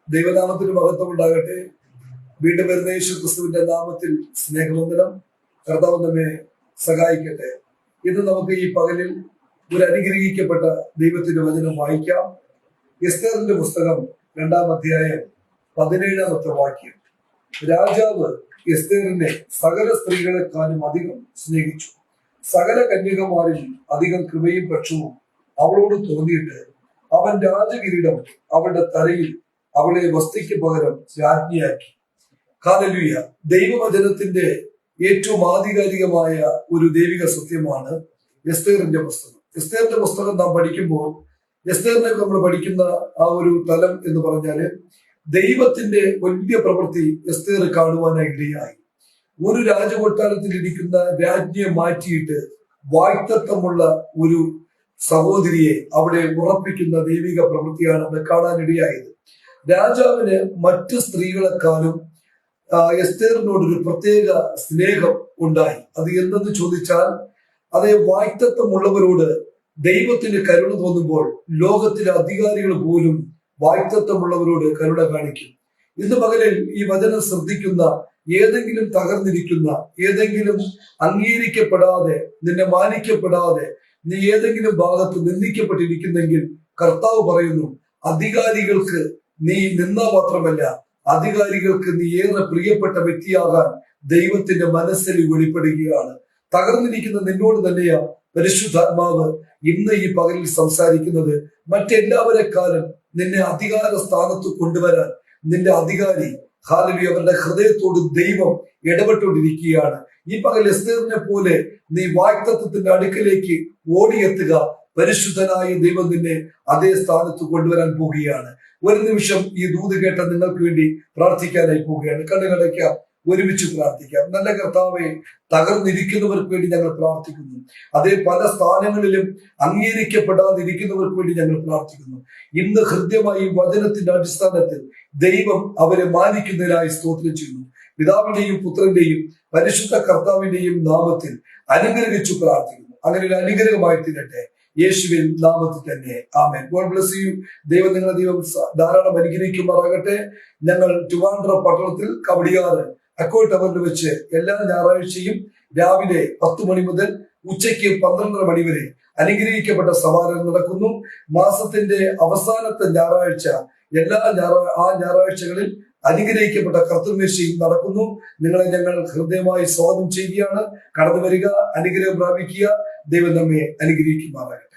ദൈവനാമത്തിന് മഹത്വം ഉണ്ടാകട്ടെ. വീണ്ടും വരുന്ന യേശു ക്രിസ്തുവിന്റെ നാമത്തിൽ സ്നേഹവന്ദനം. കർത്താവ് നമ്മെ സഹായിക്കട്ടെ. ഇന്ന് നമുക്ക് ഈ പകലിൽ ഒരു അനുഗ്രഹിക്കപ്പെട്ട ദൈവത്തിന്റെ വചനം വായിക്കാം. എസ്തേറിന്റെ പുസ്തകം 2-ാം അധ്യായം 17-ാമത്തെ വാക്യം. രാജാവ് എസ്തേറിനെ സകല സ്ത്രീകളെക്കാളും അധികം സ്നേഹിച്ചു. സകല കന്യകമാരിൽ അധികം കൃപയും പക്ഷവും അവളോട് തോന്നിയിട്ട് അവൻ രാജകിരീടം അവളുടെ തലയിൽ അവളെ വസ്തിക്ക് പകരം രാജ്ഞിയാക്കി. ഹല്ലേലൂയ. ദൈവവചനത്തിന്റെ ഏറ്റവും ആധികാരികമായ ഒരു ദൈവിക സത്യമാണ് എസ്തേറിന്റെ പുസ്തകം. എസ്തേറിന്റെ പുസ്തകം നാം പഠിക്കുമ്പോൾ എസ്തേറിനെ നമ്മൾ പഠിക്കുന്ന ആ ഒരു തലം എന്ന് പറഞ്ഞാല് ദൈവത്തിന്റെ വലിയ പ്രവൃത്തി എസ്തേർ കാണുവാനായി ഇടയായി. ഒരു രാജകൊട്ടാരത്തിൽ ഇരിക്കുന്ന രാജ്ഞിയെ മാറ്റിയിട്ട് വാഗ്ദത്തമുള്ള ഒരു സഹോദരിയെ അവിടെ ഉറപ്പിക്കുന്ന ദൈവിക പ്രവൃത്തിയാണ് അവിടെ കാണാനിടയായത്. രാജാവിന് മറ്റു സ്ത്രീകളെക്കാളും എസ്തേറിനോടൊരു പ്രത്യേക സ്നേഹം ഉണ്ടായി. അത് എന്തെന്ന് ചോദിച്ചാൽ, അതേ വാഗ്ദത്തമുള്ളവരോട് ദൈവത്തിന് കരുണ തോന്നുമ്പോൾ ലോകത്തിലെ അധികാരികൾ പോലും വാഗ്ദത്തമുള്ളവരോട് കരുണ കാണിക്കും. ഇന്ന് പകലിൽ ഈ വചനം ശ്രദ്ധിക്കുന്ന ഏതെങ്കിലും തകർന്നിരിക്കുന്ന, ഏതെങ്കിലും അംഗീകരിക്കപ്പെടാതെ, നിന്നെ മാനിക്കപ്പെടാതെ നീ ഏതെങ്കിലും ഭാഗത്ത് നിന്ദിക്കപ്പെട്ടിരിക്കുന്നെങ്കിൽ കർത്താവ് പറയുന്നു, അധികാരികൾക്ക് നീ നിന്ന മാത്രമല്ല, അധികാരികൾക്ക് നീ ഏറെ പ്രിയപ്പെട്ട വ്യക്തിയാകാൻ ദൈവത്തിന്റെ മനസ്സിൽ വെളിപ്പെടുകയാണ്. തകർന്നിരിക്കുന്ന നിന്നോട് തന്നെയാ പരിശുദ്ധാത്മാവ് ഇന്ന് ഈ പകലിൽ സംസാരിക്കുന്നത്. മറ്റെല്ലാവരെക്കാളും നിന്നെ അധികാര സ്ഥാനത്ത് കൊണ്ടുവരാൻ നിന്റെ അധികാരി ഹല്ലേലൂയ അവരുടെ ഹൃദയത്തോട് ദൈവം ഇടപെട്ടുകൊണ്ടിരിക്കുകയാണ്. ഈ പകൽ എസ്തേറിനെ പോലെ നീ വാഗ്ദത്തത്തിന്റെ അടുക്കലേക്ക് ഓടിയെത്തുക. പരിശുദ്ധനായ ദൈവം നിന്നെ അതേ സ്ഥാനത്ത് കൊണ്ടുവരാൻ പോവുകയാണ്. ഒരു നിമിഷം ഈ ദൂത് കേട്ട നിങ്ങൾക്ക് വേണ്ടി പ്രാർത്ഥിക്കാനായി പോവുകയാണ്. കണ്ണുകളടയ്ക്കാം, ഒരുമിച്ച് പ്രാർത്ഥിക്കാം. നല്ല കർത്താവെ, തകർന്നിരിക്കുന്നവർക്ക് വേണ്ടി ഞങ്ങൾ പ്രാർത്ഥിക്കുന്നു. അതേ പല സ്ഥാനങ്ങളിലും അംഗീകരിക്കപ്പെടാതിരിക്കുന്നവർക്ക് വേണ്ടി ഞങ്ങൾ പ്രാർത്ഥിക്കുന്നു. ഇന്ന് ഹൃദ്യമായി വചനത്തിന്റെ അടിസ്ഥാനത്തിൽ ദൈവം അവരെ മാനിക്കുന്നതിനായി സ്തോത്രം ചെയ്യുന്നു. പിതാവിന്റെയും പുത്രന്റെയും പരിശുദ്ധ കർത്താവിന്റെയും നാമത്തിൽ അനുഗ്രഹിച്ചു പ്രാർത്ഥിക്കുന്നു. അങ്ങനെ ഒരു അനുഗ്രഹമായി തീരട്ടെ യേശുവിൻ നാമത്തിൽ തന്നെ. ആമേൻ. God bless you. ദൈവം നിങ്ങളെ ദൈവം ധാരാളം അനുഗ്രഹിക്കുമാറാകട്ടെ. ഞങ്ങൾ ട്രിവാൻഡ്രം പട്ടണത്തിൽ കവടിയാറ് അക്കോ ടവറിൽ വെച്ച് എല്ലാ ഞായറാഴ്ചയും രാവിലെ 10 മണി മുതൽ ഉച്ചയ്ക്ക് 12 മണി വരെ അനുഗ്രഹിക്കപ്പെട്ട സമാധാനം നടക്കുന്നു. മാസത്തിന്റെ അവസാനത്തെ ഞായറാഴ്ച ആ ഞായറാഴ്ചകളിൽ അനുഗ്രഹിക്കപ്പെട്ട കർത്തൃമേശയും നടക്കുന്നു. നിങ്ങളെ ഞങ്ങൾ ഹൃദയമായി സ്വാഗതം ചെയ്യുകയാണ്. കടന്നു വരിക, അനുഗ്രഹം പ്രാപിക്കുക. ദൈവം നമ്മെ അനുഗ്രഹിക്കുമാറാകട്ടെ.